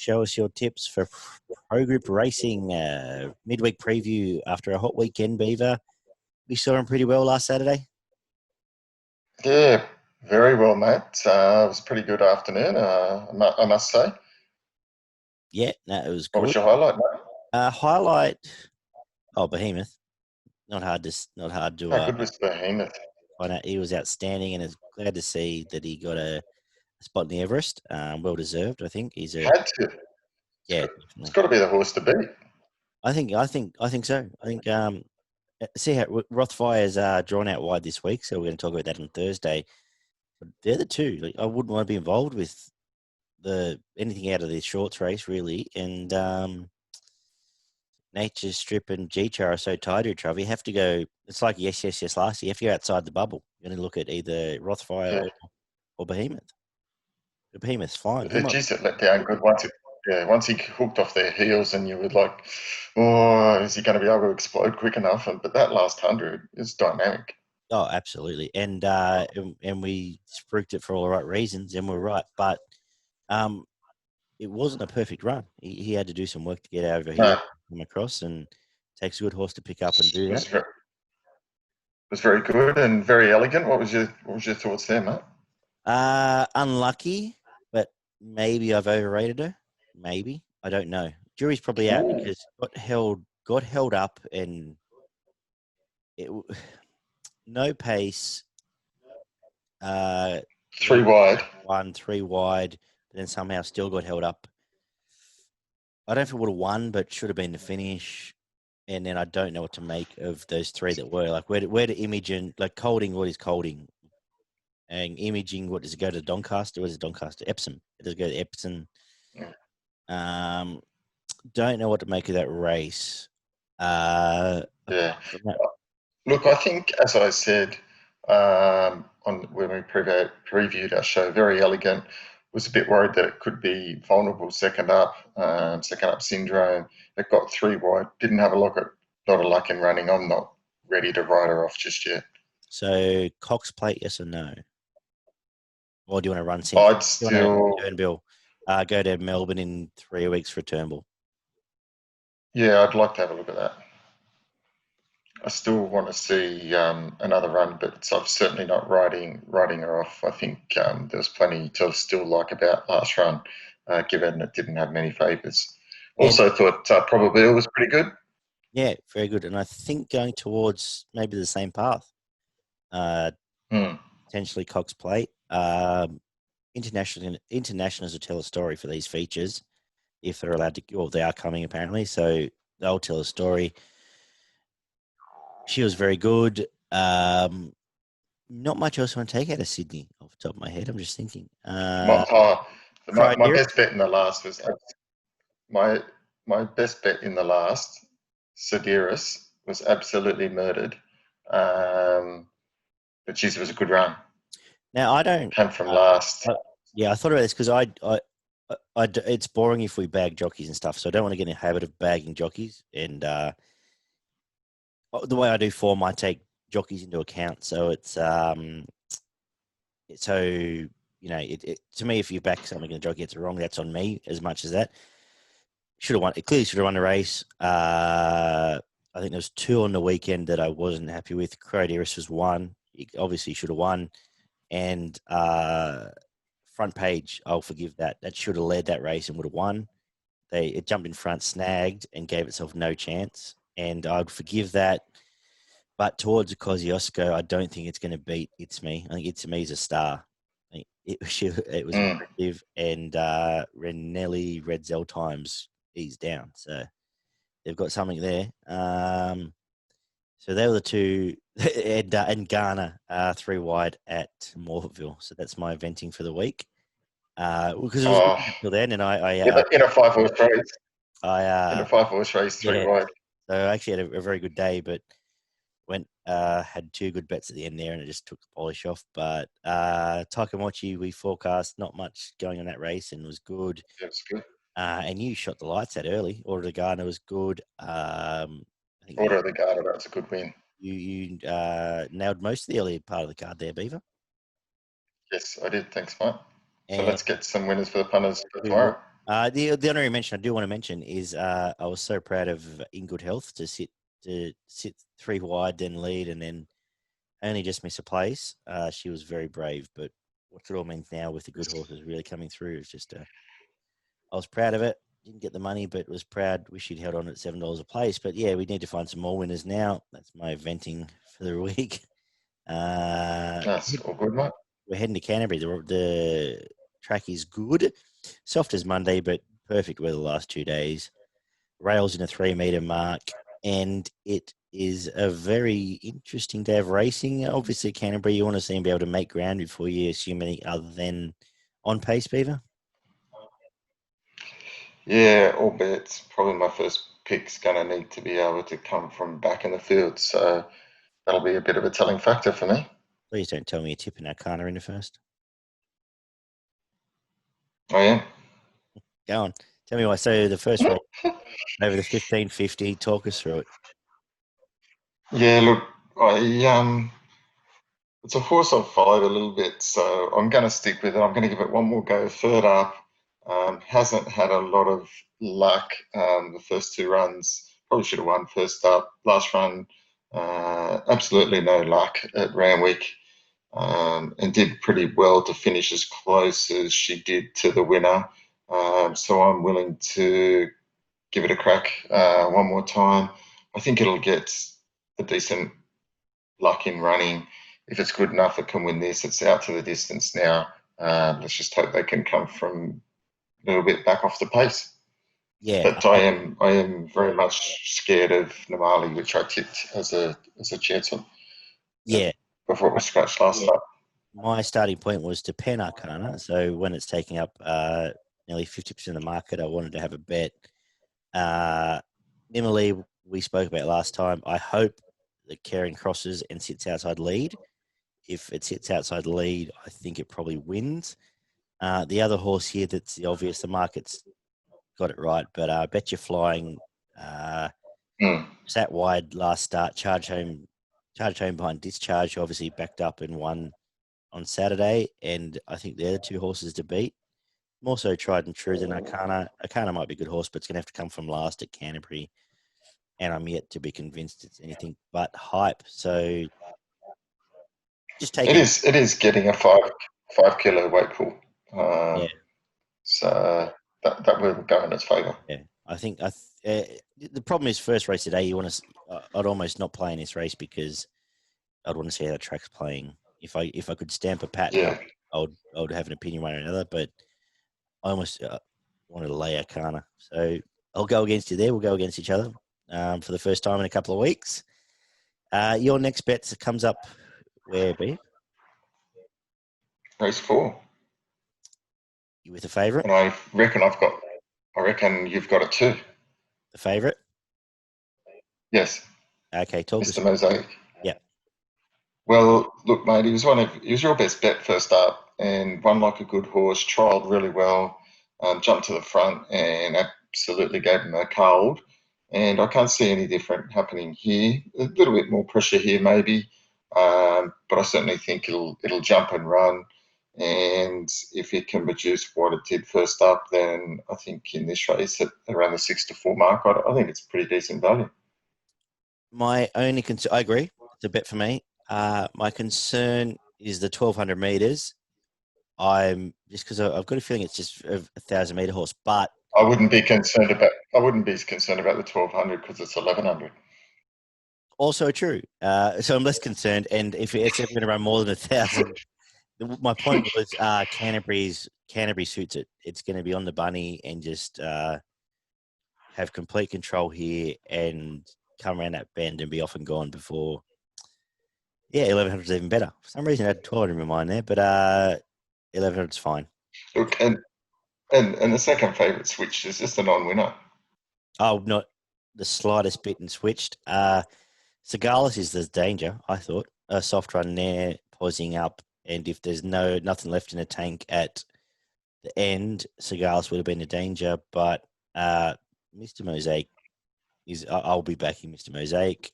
show us your tips for Pro Group Racing midweek preview after a hot weekend, Beaver. We saw him pretty well last Saturday. Yeah, very well, mate. It was a pretty good afternoon, I must say. Yeah, no, it was good. What was your highlight, mate? Highlight, Behemoth. Not hard to. How good was Behemoth? Find out. He was outstanding, and it's glad to see that he got a spot in the Everest. Well deserved, I think. Had to. Yeah, it's got to be the horse to beat. I think so. I think see how Rothfire's drawn out wide this week, so we're going to talk about that on Thursday. But they're the two. Like, I wouldn't want to be involved with anything out of this shorts race really, and Nature Strip and G-Char are so tied to each other. You have to go. It's like yes last year. You have to go outside the bubble. You're going to look at either Rothfire or Behemoth. The Behemoth's fine. Geez, it let down good once he hooked off their heels, and you were like, "Oh, is he going to be able to explode quick enough?" But that last 100 is dynamic. Oh, absolutely, and we spruiked it for all the right reasons, and we're right. But it wasn't a perfect run. He had to do some work to get over here, come across, and it takes a good horse to pick up and do that. It was very good and very elegant. What was your thoughts there, mate? Unlucky, but maybe I've overrated her. Maybe, I don't know. Jury's probably out because got held up, and no pace. 3 wide. 3 wide, but then somehow still got held up. I don't know if it would have won, but should have been the finish. And then I don't know what to make of those 3 that were. Like, where to Imogen, like Colding, what is Colding? And Imaging, what does it go to Doncaster? What is it Doncaster? Epsom. Does it go to Epsom? Yeah. Don't know what to make of that race. Look, I think, as I said when we previewed our show, very elegant. Was a bit worried that it could be vulnerable second up syndrome. It got 3 wide. Didn't have a lot of luck in running. I'm not ready to write her off just yet. So Cox Plate, yes or no? Or do you want to run? I'd still Turnbull. Go to Melbourne in 3 weeks for Turnbull. Yeah, I'd like to have a look at that. I still want to see another run, but I'm certainly not writing her off. I think there's plenty to still like about last run, given it didn't have many favours. Also thought Probability was pretty good. Yeah, very good. And I think going towards maybe the same path. Potentially Cox Plate. Internationals will tell a story for these features if they're allowed to. Well, they are coming apparently, so they'll tell a story. She was very good. Not much else I want to take out of Sydney off the top of my head. I'm just thinking. My best bet in the last was my best bet in the last. Sedaris was absolutely murdered, but geez, it was a good run. Now I don't come from last. I thought about this because it's boring if we bag jockeys and stuff, so I don't want to get in the habit of bagging jockeys. And the way I do form, I take jockeys into account. So it's to me, if you back something and the jockey gets it wrong, that's on me as much as that. Should have won. It clearly should have won the race. I think there was 2 on the weekend that I wasn't happy with. Crodiris was 1. He obviously should have won. And Front Page, I'll forgive that. That should have led that race and would have won. It jumped in front, snagged, and gave itself no chance. And I'd forgive that. But towards Kosciuszko, I don't think it's going to beat It's Me. I think It's Me is a star. It was impressive. And Renelli, Red Zell times, he's down. So they've got something there. So they were the 2, and Garner 3 wide at Morphettville. So that's my venting for the week. Because it was good until then, and I in a 5-horse race. In a 5-horse race, 3 wide. So I actually had a very good day, but had 2 good bets at the end there, and it just took the polish off. But Takamochi, we forecast not much going on that race, and was good. Yeah, it was good. And you shot the lights out early. Order of the Gardener was good. Order of the Gardener, that's a good win. You nailed most of the early part of the card there, Beaver. Yes, I did. Thanks, mate. So let's get some winners for the punters for tomorrow. The honorary mention I do want to mention is I was so proud of In Good Health to sit 3 wide, then lead, and then only just miss a place. She was very brave, but what it all means now with the good horses really coming through is just I was proud of it. Didn't get the money, but was proud. Wish she'd held on at $7 a place. But yeah, we need to find some more winners now. That's my venting for the week. That's all good, mate. We're heading to Canterbury. The track is good, soft as Monday, but perfect weather the last 2 days. Rails in a 3 metre mark, and it is a very interesting day of racing. Obviously, Canterbury, you want to see them be able to make ground before you assume any other than on pace, Beaver. Yeah, albeit probably my first pick's going to need to be able to come from back in the field, so that'll be a bit of a telling factor for me. Please don't tell me you're tipping Arcana in the first. I am. Go on. Tell me why. So the first race over the 1550, talk us through it. Yeah, look, it's a horse I've followed a little bit, so I'm going to stick with it. I'm going to give it one more go. Third up, hasn't had a lot of luck. The first 2 runs, probably should have won first up. Last run, absolutely no luck at Randwick, and did pretty well to finish as close as she did to the winner. So I'm willing to give it a crack one more time. I think it'll get a decent luck in running. If it's good enough, it can win this. It's out to the distance now. Let's just hope they can come from a little bit back off the pace. Yeah. But I am very much scared of Namali, which I tipped as a chance on. Yeah. Before it was scratched last time. My starting point was to pen Arcana. So when it's taking up nearly 50% of the market, I wanted to have a bet. Nimali, we spoke about last time. I hope that Karen crosses and sits outside lead. If it sits outside lead, I think it probably wins. The other horse here that's the obvious, the market's got it right, but I bet you're flying sat wide last start, charged home behind Discharge, obviously backed up and won on Saturday, and I think they're the 2 horses to beat. More so tried and true than Arcana. Arcana might be a good horse, but it's going to have to come from last at Canterbury, and I'm yet to be convinced it's anything but hype. So just take it. It is getting a 5 kilo weight pull. Yeah. So that will go in its favour. Yeah, I think the problem is first race today. You want to? I'd almost not play in this race because I'd want to see how the track's playing. If I could stamp a pattern, Yeah. I would have an opinion one or another. But I almost wanted to lay Arcana, so I'll go against you there. We'll go against each other for the first time in a couple of weeks. Your next bet comes up where, B? Race 4. You with the favourite? And I reckon you've got it too. The favourite? Yes. Okay, talk Mr. us. Mosaic. Yeah. Well, look, mate, he was your best bet first up and won like a good horse, trialled really well, jumped to the front and absolutely gave him a cold. And I can't see any different happening here. A little bit more pressure here, maybe, but I certainly think it'll jump and run. And if it can produce what it did first up, then I think in this race at around the 6-4 mark, I think it's pretty decent value. My only concern, I agree, it's a bet for me. My concern is the 1,200 meters. I'm just because I've got a feeling it's just a 1,000-meter horse, but I wouldn't be concerned about the 1,200 because it's 1,100. also true. So I'm less concerned. And if it's ever going to run more than 1,000, my point was Canterbury suits it. It's going to be on the bunny and just have complete control here and come around that bend and be off and gone before. Yeah, 1,100 is even better. For some reason, I had 1,200 in my mind there, but 1,100 is fine. Look, and the second favourite switched is just a non-winner. Oh, not the slightest bit and switched. Sagalis is the danger, I thought. A soft run there, pausing up, and if there's nothing left in the tank at the end, Sagalis would have been the danger. But Mr. Mosaic I'll be backing Mr. Mosaic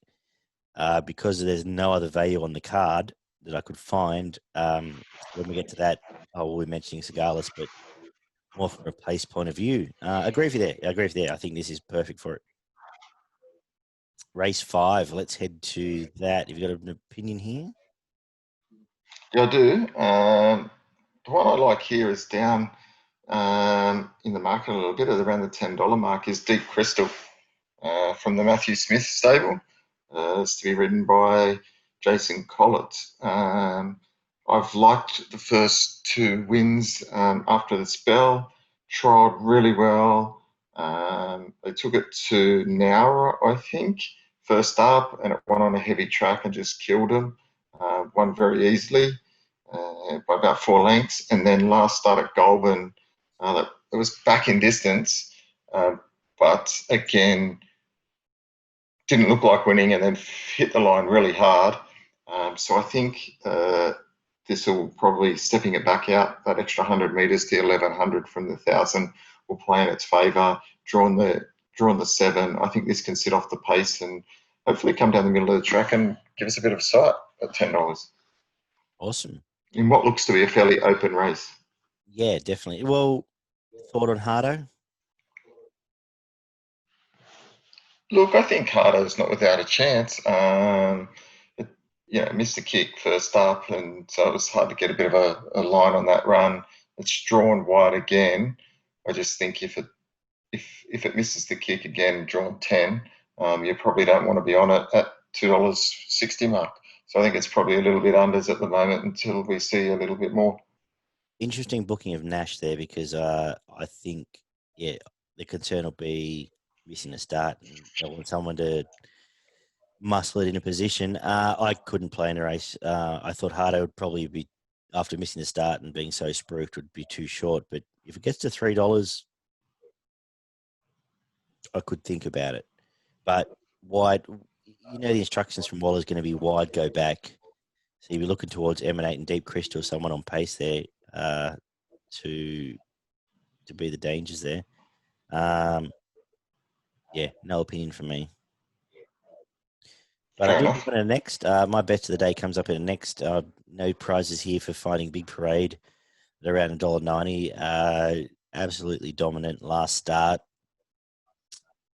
because there's no other value on the card that I could find. When we get to that, I will be mentioning Sagalis, but more from a pace point of view. Agree with you there. I agree with you there. I think this is perfect for it. Race 5. Let's head to that. Have you got an opinion here? Yeah, I do. The one I like here is down in the market a little bit at around the $10 mark is Deep Crystal from the Matthew Smith stable. It's to be ridden by Jason Collett. I've liked the first 2 wins after the spell, trialled really well. They took it to Nowra, I think, first up, and it won on a heavy track and just killed him. Won very easily by about 4 lengths. And then last start at Goulburn, it was back in distance, but again, didn't look like winning and then hit the line really hard. So I think this will probably, stepping it back out, that extra 100 metres to 1100 from the 1000 will play in its favour. Drawn the 7, I think this can sit off the pace and hopefully come down the middle of the track and give us a bit of sight at $10 Awesome. in what looks to be a fairly open race. Yeah, definitely. Well, thought on Hardo? Look, I think Hardo's not without a chance. Missed a kick first up, and so it was hard to get a bit of a line on that run. It's drawn wide again. I just think if it misses the kick again, drawn 10, you probably don't want to be on it at $2.60 mark. So I think it's probably a little bit unders at the moment until we see a little bit more. Interesting booking of Nash there because I think, the concern will be missing a start and don't want someone to muscle it in a position. I couldn't play in a race. I thought Hardo would probably be, after missing the start and being so spruiked, would be too short. But if it gets to $3, I could think about it. But wide, the instructions from Waller's going to be wide, go back. So you'll be looking towards Emanate and Deep Crystal, someone on pace there to be the dangers there. No opinion from me. But Fair I do enough. move on to the next. My best of the day comes up in the next. No prizes here for fighting Big Parade at around $1.90. Absolutely dominant last start,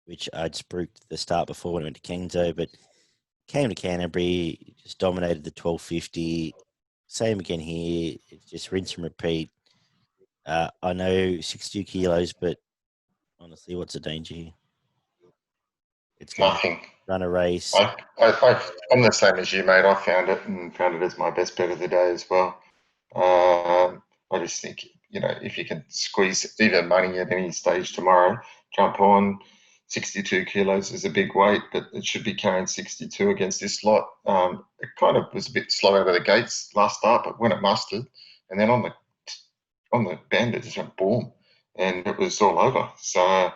which I'd spruiked the start before when I went to Kensho, but came to Canterbury, just dominated the 1250. Same again here. It's just rinse and repeat. I know 62 kilos, but honestly, what's the danger here? It's going to Nothing. run a race. I'm the same as you, mate. I found it as my best bet of the day as well. I just think, if you can squeeze either money at any stage tomorrow, jump on. 62 kilos is a big weight, but it should be carrying 62 against this lot. It kind of was a bit slow out of the gates last start, but when it mustered, and then on the bend, it just went boom, and it was all over. So,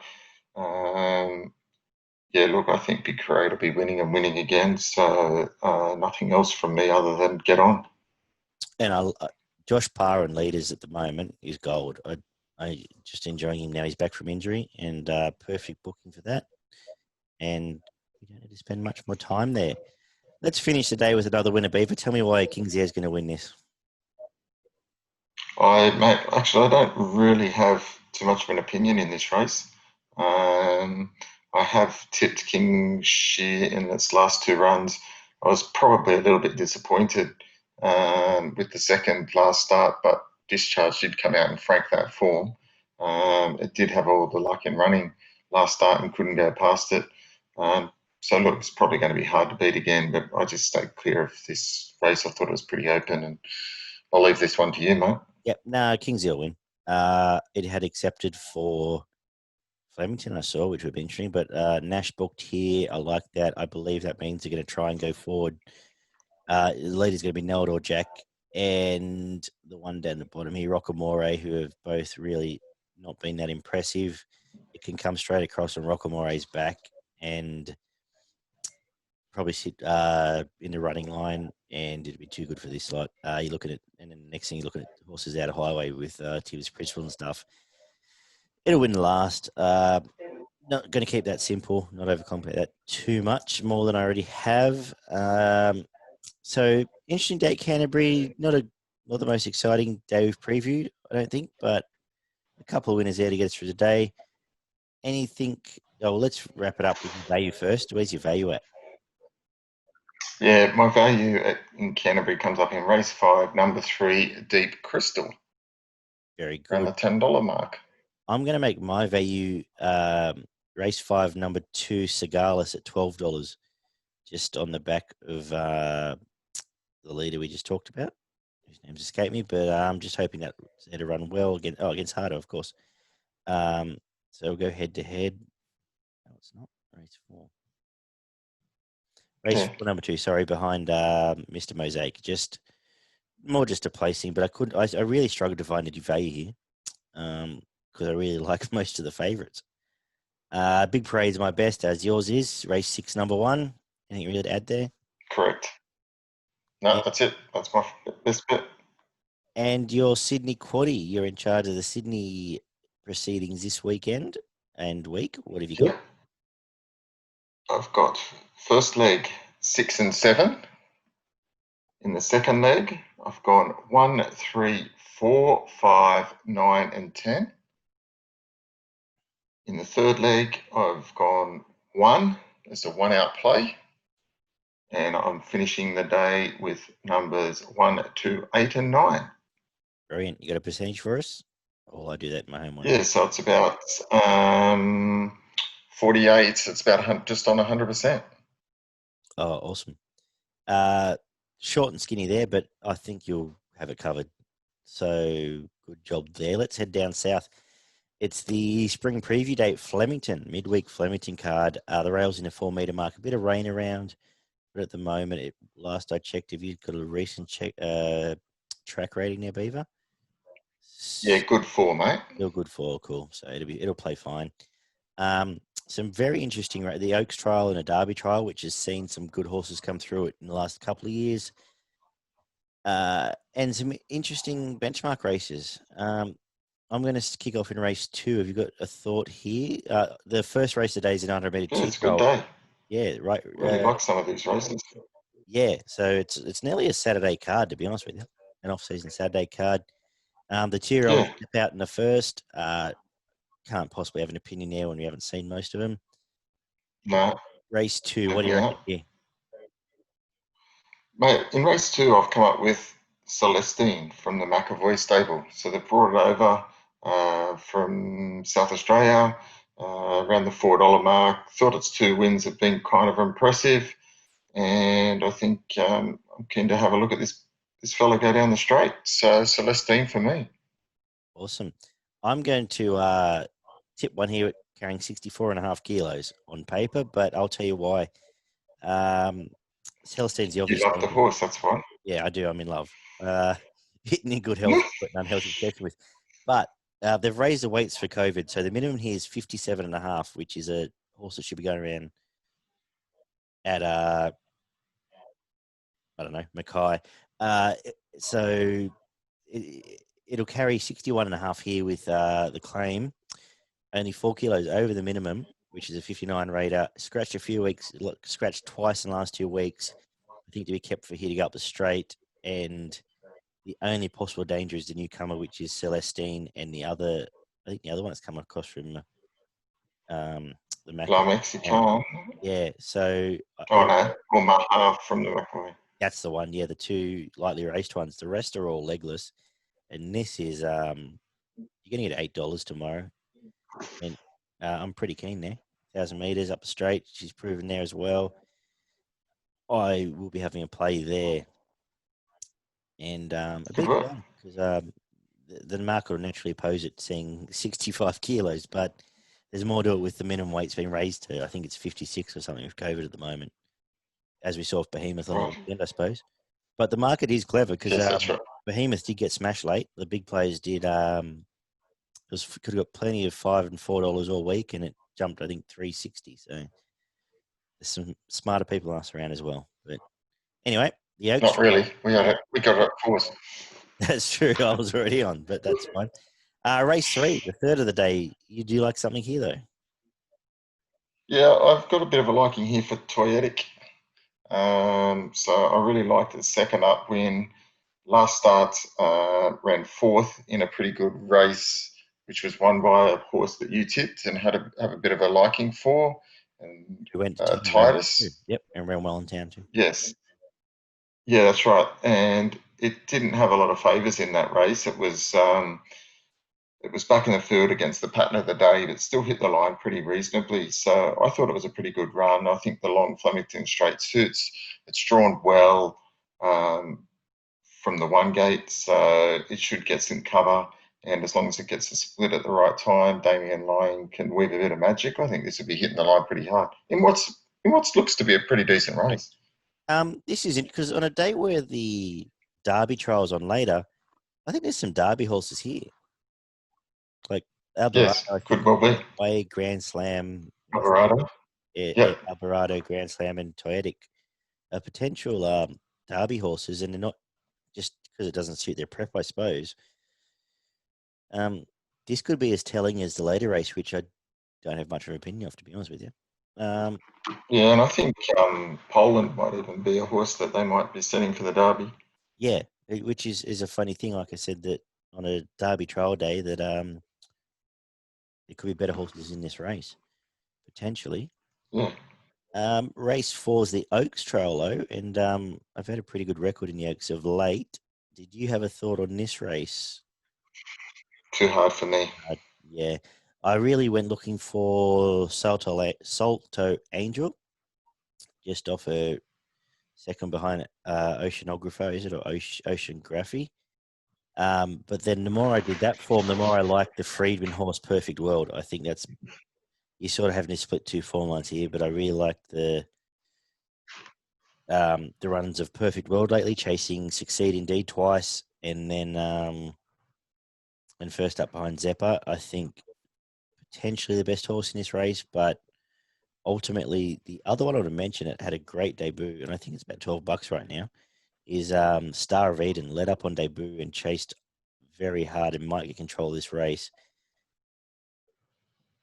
look, I think Big Parade will be winning and winning again. So nothing else from me other than get on. And Josh Parr and leaders at the moment is gold. I just enjoying him now. He's back from injury and perfect booking for that. And we don't need to spend much more time there. Let's finish the day with another winner, Beaver. Tell me why King's Air is going to win this. I don't really have too much of an opinion in this race. I have tipped King Shear in its last 2 runs. I was probably a little bit disappointed with the second last start, but Discharge did come out and frank that form. It did have all the luck in running last start and couldn't go past it. So look, it's probably going to be hard to beat again, but I just stayed clear of this race. I thought it was pretty open, and I'll leave this one to you, mate. Yep, no, King's Air will win. It had accepted for Flemington, I saw, which would be interesting, but Nash booked here. I like that. I believe that means they're going to try and go forward. The leader's going to be Neld or Jack, and the one down the bottom here, Rockamore, who have both really not been that impressive. It can come straight across on Rockamore's back and probably sit in the running line, and it'd be too good for this lot. You look at it, and then the next thing you look at horses out of highway with Tibbs Principal and stuff. It'll win the last. Not going to keep that simple, not overcomplicate that too much more than I already have. So interesting day, Canterbury. Not the most exciting day we've previewed, I don't think, but a couple of winners there to get us through the day. Anything? Oh, let's wrap it up with your value first. Where's your value at? Yeah, my value in Canterbury comes up in race 5, number 3, Deep Crystal, Very around good. the $10 mark. I'm going to make my value race 5, number 2, Cigalis at $12, just on the back of the leader we just talked about, whose name's escaped me, but I'm just hoping that it'll run well against Harder, of course. So we'll go head to head. No, it's not. Race 4. Race 4, number 2, sorry, behind Mr. Mosaic. Just a placing, but I really struggled to find any value here because I really like most of the favourites. Big Parade's my best, as yours is. Race 6, number 1. Anything really to add there? Correct. No, that's it. That's my best bet. And your Sydney Quaddie, you're in charge of the Sydney proceedings this weekend and week. What have you got? I've got first leg 6 and 7. In the second leg, I've gone 1, 3, 4, 5, 9, and 10. In the third leg, I've gone 1 as a 1-out play. And I'm finishing the day with numbers 1, 2, 8, and 9. Brilliant. You got a percentage for us? Oh, I do that in my home one. Yeah, so it's about 48. So it's about just on 100%. Oh, awesome. Short and skinny there, but I think you'll have it covered. So good job there. Let's head down south. It's the spring preview date, Flemington, midweek Flemington card. The rails in a 4 metre mark. A bit of rain around, but at the moment, last I checked, have you got a recent track rating there, Beaver? Yeah, good 4, mate. Still good 4, cool. So it'll play fine. Some very interesting, the Oaks trial and a Derby trial, which has seen some good horses come through it in the last couple of years. And some interesting benchmark races. I'm going to kick off in race 2. Have you got a thought here? The first race of the day is an 100 metre. Yeah, it's a good day. Yeah, right. Really like some of these races. Yeah, so it's nearly a Saturday card, to be honest with you, an off-season Saturday card. The 2-year-old step out in the first. Can't possibly have an opinion there when we haven't seen most of them. No. Race 2, what do you reckon here? Mate, in race 2, I've come up with Celestine from the McAvoy stable. So they brought it over from South Australia around the $4 mark. Thought its 2 wins have been kind of impressive. And I think I'm keen to have a look at this fella go down the straight. So Celestine for me. Awesome. I'm going to tip one here at carrying 64.5 kilos on paper, but I'll tell you why. Celestine's the obvious. You love the horse, that's why. Yeah, I do. I'm in love. Hitting in good health, but an unhealthy obsession with. But they've raised the weights for COVID, so the minimum here is 57.5, which is a horse that should be going around at I don't know, Mackay. So it'll carry 61.5 here with the claim. Only 4 kilos over the minimum, which is a 59 rater. Scratched a few weeks, scratched twice in the last 2 weeks. I think to be kept for here to go up the straight. And the only possible danger is the newcomer, which is Celestine, and I think the other one that's come across from the Mac. La Mexican. Yeah, so. Oh, no. Or Maha from the McAvoy. That's the one. Yeah, the 2 lightly raced ones. The rest are all legless. And this is, you're going to get $8 tomorrow. And I'm pretty keen there. 1,000 metres up the straight. She's proven there as well. I will be having a play there. And a big one because the market will naturally oppose it, seeing 65 kilos, but there's more to it with the minimum weight's been raised to, I think it's 56 or something with COVID at the moment, as we saw with Behemoth on the weekend, I suppose. But the market is clever because Behemoth did get smashed late. The big players did. Could have got plenty of $5 and $4 all week, and it jumped, I think, 360. So there's some smarter people us around as well. But anyway, the Oaks. Not really. We got it at course. That's true. I was already on, but that's fine. Race 3, the third of the day. You do like something here, though? Yeah, I've got a bit of a liking here for Toyetic. So I really liked the second up win. Last start ran 4th in a pretty good race which was won by a horse that you tipped and have a bit of a liking for, and We went to Titus. yep, and ran well in town too. Yes, yeah, that's right. And it didn't have a lot of favours in that race. It was back in the field against the pattern of the day, but still hit the line pretty reasonably. So I thought it was a pretty good run. I think the long Flemington straight suits. It's drawn well from the one gate, so it should get some cover. And as long as it gets a split at the right time, Damien Lying can weave a bit of magic. I think this will be hitting the line pretty hard in what looks to be a pretty decent race. This isn't because on a day where the Derby trial's on later, I think there's some Derby horses here. Like Alvarado, Yes, I could think well be. Way Grand Slam, Colorado. Yep. Alvarado Grand Slam, and Toyetic are potential Derby horses, and they're not just because it doesn't suit their prep, I suppose. This could be as telling as the later race, which I don't have much of an opinion of, to be honest with you. Yeah, and I think Poland might even be a horse that they might be sending for the Derby. Yeah, which is a funny thing. Like I said, that on a Derby trial day, that there could be better horses in this race potentially. Yeah. Race 4 is the Oaks Trail, though, and I've had a pretty good record in the Oaks of late. Did you have a thought on this race? Too hard for me. Yeah, I really went looking for Salto Angel, just off a second behind Oceanographer, is it, or Oceanography? But then the more I did that form, the more I liked the Friedman horse Perfect World. I think that's, you're sort of having to split two form lines here, but I really like the runs of Perfect World lately, chasing Succeed Indeed twice, and then and first up behind Zeppa. I think potentially the best horse in this race, but ultimately the other one I would mention, it had a great debut, and I think it's about $12 right now, is Star of Eden. Led up on debut and chased very hard and might get control of this race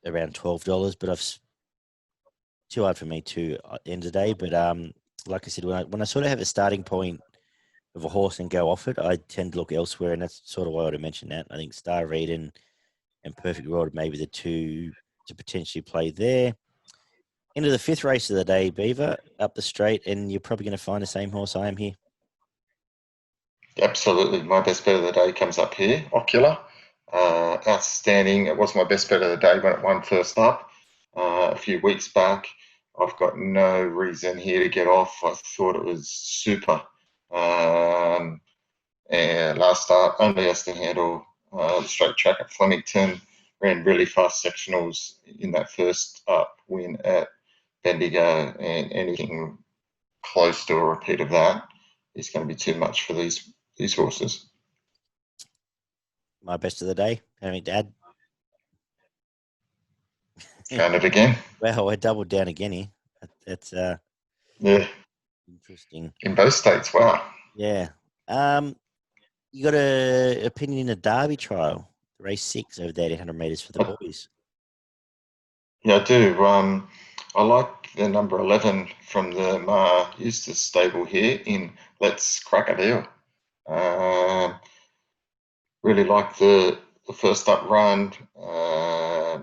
around $12, but I've too hard for me to end the day. But like I said, when I sort of have a starting point of a horse and go off it, I tend to look elsewhere, and that's sort of why I would have mentioned that. I think Star of Eden and Perfect World maybe the two to potentially play there. Into the fifth race of the day, Beaver, up the straight, and you're probably going to find the same horse I am here. Absolutely. My best bet of the day comes up here. Ocular. Outstanding. It was my best bet of the day when it won first up a few weeks back. I've got no reason here to get off. I thought it was super. And last start only has to handle the straight track at Flemington. Ran really fast sectionals in that first up win at Bendigo, and anything close to a repeat of that is going to be too much for these horses. My best of the day, having Dad. Found it again. Well, I doubled down again here. That's Yeah, interesting. in both states. Wow. Yeah. You got a opinion in the Derby trial, race 6 over the 800 metres for the boys. Yeah, I do. I like the number 11 from the Ma Eustace stable here in Let's Crack a Deal. Really like the first up run,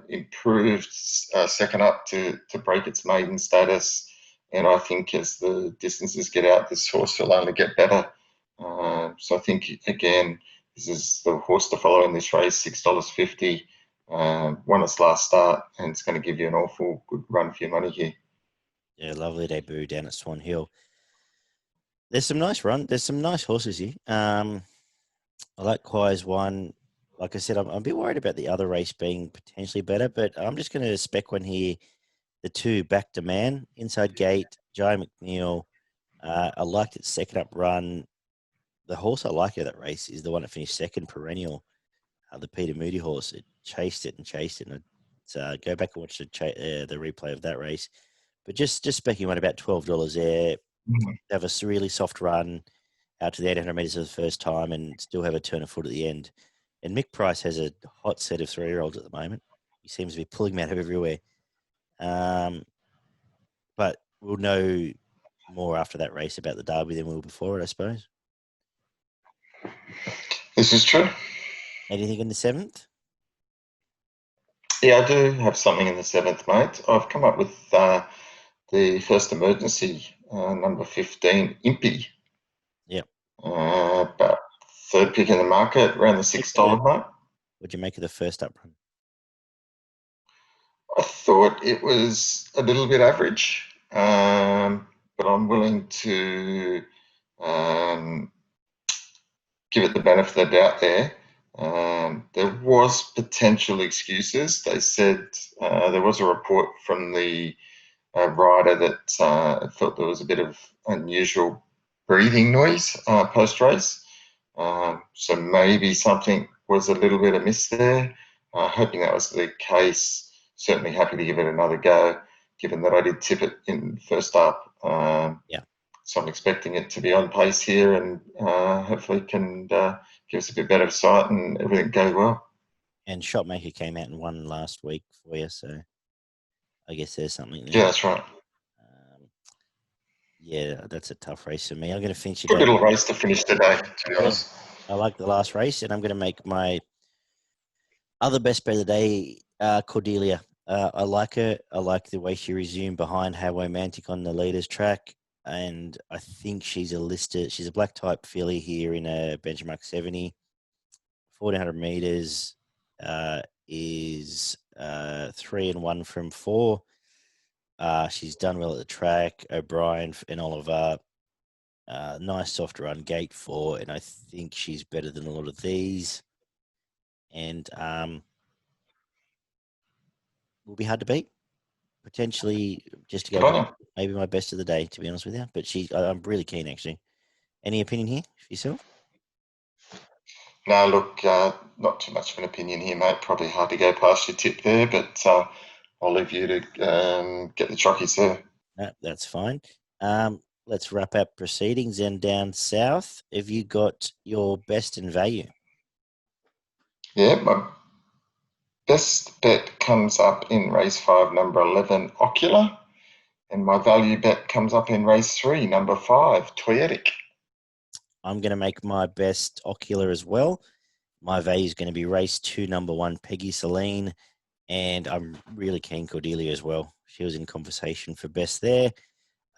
improved second up to break its maiden status. And I think as the distances get out, this horse will only get better. So I think, again, this is the horse to follow in this race, $6.50. Won its last start, and it's going to give you an awful good run for your money here. Yeah, lovely debut down at Swan Hill. There's some nice horses here. I like Quai's one. Like I said, I'm a bit worried about the other race being potentially better, but I'm just going to spec one here. The two Back to Man, Inside Gate, Jai McNeil. I liked its second up run. The horse I like out of that race is the one that finished second, Perennial, the Peter Moody horse. It chased it and chased it. And go back and watch the replay of that race. But just specking one about $12 there. Mm-hmm. Have a really soft run out to the 800 metres for the first time and still have a turn of foot at the end. And Mick Price has a hot set of 3-year-olds at the moment. He seems to be pulling them out of everywhere. But we'll know more after that race about the Derby than we will before it, I suppose. This is true. Anything in the 7th? Yeah, I do have something in the 7th, mate. I've come up with the first emergency, number 15, Impy. Yep. About third pick in the market, around the $6 mark. What'd you make of the first up run? I thought it was a little bit average, but I'm willing to give it the benefit of the doubt there. There was potential excuses. They said there was a report from the rider that felt there was a bit of unusual breathing noise post-race. So maybe something was a little bit amiss there. Hoping that was the case. Certainly happy to give it another go, given that I did tip it in first up. Yeah. So I'm expecting it to be on pace here and hopefully can give us a bit better sight and everything go well. And Shopmaker came out and won last week for you, so I guess there's something there. Yeah, that's right. Yeah, that's a tough race for me. I'm going to finish your Good day. little race to finish today, to be honest. I like the last race, and I'm going to make my other best bet of the day, Cordelia. I like her. I like the way she resumed behind How Romantic on the leaders track, and I think she's a listed. She's a black type filly here in a benchmark 70. 1400 meters is 3-1 from 4. She's done well at the track. O'Brien and Oliver, nice soft run, gate 4, and I think she's better than a lot of these. And will be hard to beat. Potentially, just to Good go on back, you. maybe my best of the day, to be honest with you. But I'm really keen actually. Any opinion here for yourself? No, look, not too much of an opinion here, mate. Probably hard to go past your tip there, but I'll leave you to get the trockies there. No, that's fine. Let's wrap up proceedings and down south. Have you got your best in value? Yeah, my best bet comes up in race 5, number 11, Ocular, and my value bet comes up in race 3, number 5, Toyetic. I'm going to make my best Ocular as well. My value is going to be race 2, number 1, Peggy Celine, and I'm really keen Cordelia as well. She was in conversation for best there.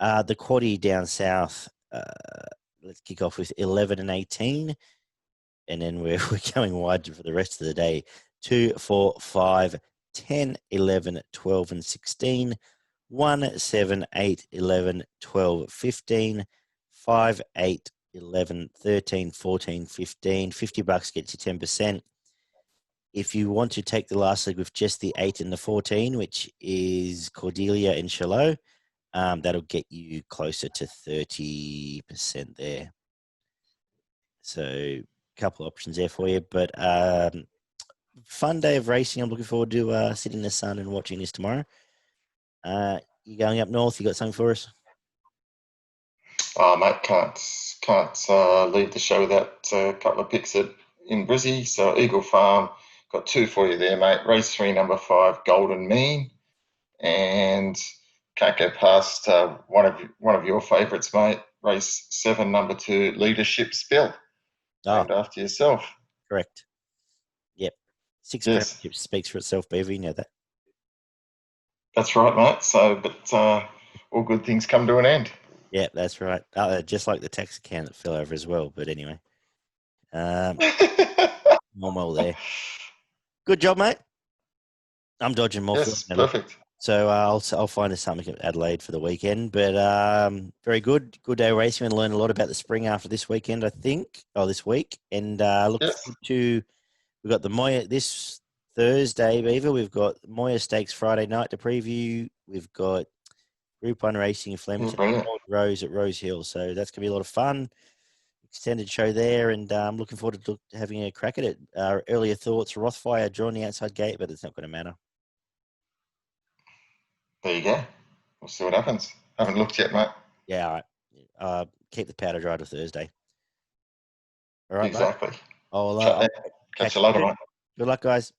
The quaddie down south, let's kick off with 11 and 18, and then we're going wide for the rest of the day. 2, 4, 5, 10, 11, 12, and 16. 1, 7, 8, 11, 12, 15. 5, 8, 11, 13, 14, 15. $50 gets you 10%. If you want to take the last leg with just the 8 and the 14, which is Cordelia and Shallow, that'll get you closer to 30% there. So a couple of options there for you. But fun day of racing. I'm looking forward to sitting in the sun and watching this tomorrow. You going up north? You got something for us? Oh, mate, can't leave the show without a couple of picks in Brizzy. So Eagle Farm, got 2 for you there, mate. Race 3, number 5, Golden Mean, and can't go past one of your favourites, mate. Race 7, number 2, Leadership Spill, named after yourself. Correct. Yep. 6 Yes, premierships speaks for itself, Beaver. You know that. that's right, mate. So, but all good things come to an end. Yeah, that's right. Just like the tax account that fell over as well. But anyway, normal there. Good job, mate. I'm dodging more. Yes, perfect. So I'll find us something at Adelaide for the weekend. But very good day of racing, and learn a lot about the spring after this weekend, I think, or this week. And look forward to, we've got the Moya this Thursday, Beaver. We've got Moya Stakes Friday night to preview. We've got Group 1 racing in Flemington, Rose at Rose Hill. So that's going to be a lot of fun. Extended show there, and I'm looking forward to having a crack at it. Earlier thoughts, Rothfire drawing the outside gate, but it's not going to matter. There you go. We'll see what happens. Haven't looked yet, mate. Yeah, all right. Keep the powder dry till Thursday. All right, Exactly. mate. I'll Catch you later, mate. Good luck, guys.